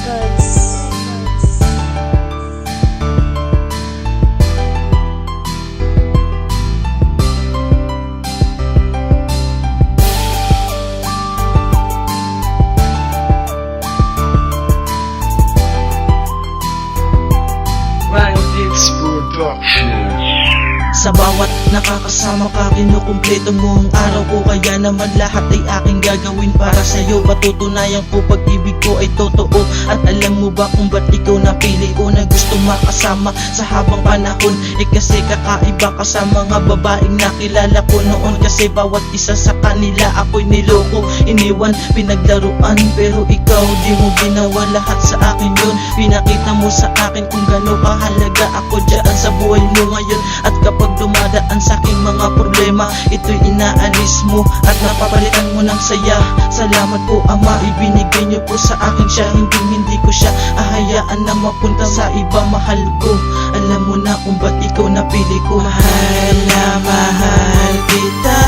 Records. Bandits Production. Sa bawat nakakasama ka, kinukumpleto mo ang araw ko. Kaya naman lahat ay aking gagawin para sa'yo. Patutunayan ko pag-ibig ko ay totoo. At alam mo ba kung ba't ikaw napili ko na gusto makasama sa habang panahon? Kasi kakaiba ka sa mga babaeng nakilala ko noon. Kasi bawat isa sa kanila ako'y niloko, iniwan, pinaglaruan. Pero ikaw di mo ginawa lahat sa akin yun. Pinakita mo sa akin kung gano'n kahalaga ako dyan sa buhay mo ngayon. At kapag dumadaan sa aking mga problema, ito'y inaalis mo at napapalitan mo ng saya. Salamat po Ama, ibinigay niyo po sa akin siya. Hindi ko siya ahayaan na mapunta sa iba. Mahal ko, alam mo na kung ba't ikaw napili ko. Mahal na mahal kita,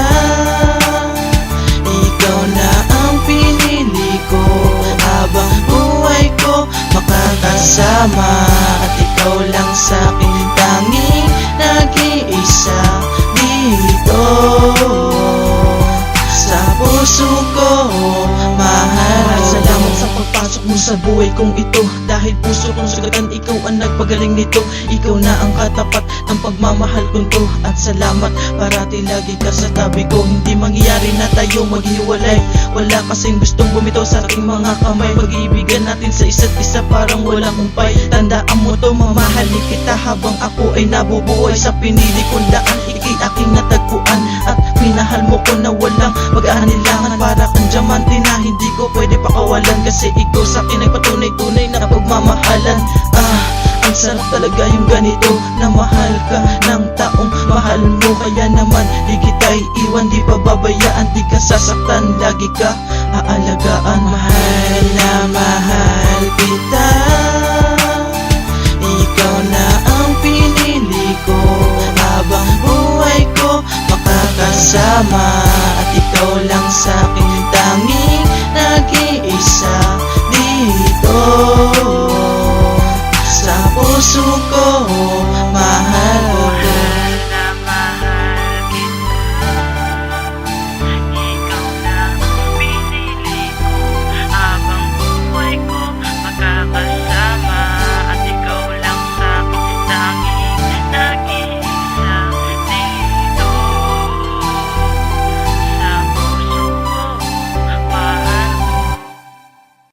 ikaw na ang pinili ko. Habang buhay ko makakasama, at ikaw lang sa akin tanging nag-iisa dito sa puso ko. Mahal, salamat sa pagpasok mo sa buhay kong ito. Dahil puso kong sugatan, ikaw ang nagpagaling nito. Ikaw na ang katapat ng pagmamahal kong to. At salamat, parati lagi ka sa tabi ko. Hindi mangyayari na tayo maghiwalay. Wala kasing gustong bumitaw sa aking mga kamay. Pag-iibigan natin sa isa't isa parang walang umpay. Tandaan mo to, mamahalin kita habang ako ay nabubuhay sa pinili kong daan. Ika'y aking natagpuan at minahal mo ko na walang pag-aanilangan. Para kang diamante na hindi ko pwede pakawalan. Kasi ikaw sa akin ay patunay-tunay na pagmamahalan. Ang sarap talaga yung ganito, na mahal ka ng taong mahal mo. Kaya naman di kita iiwan, di pababayaan, di ka sasaktan. Lagi ka aalagaan, mahal.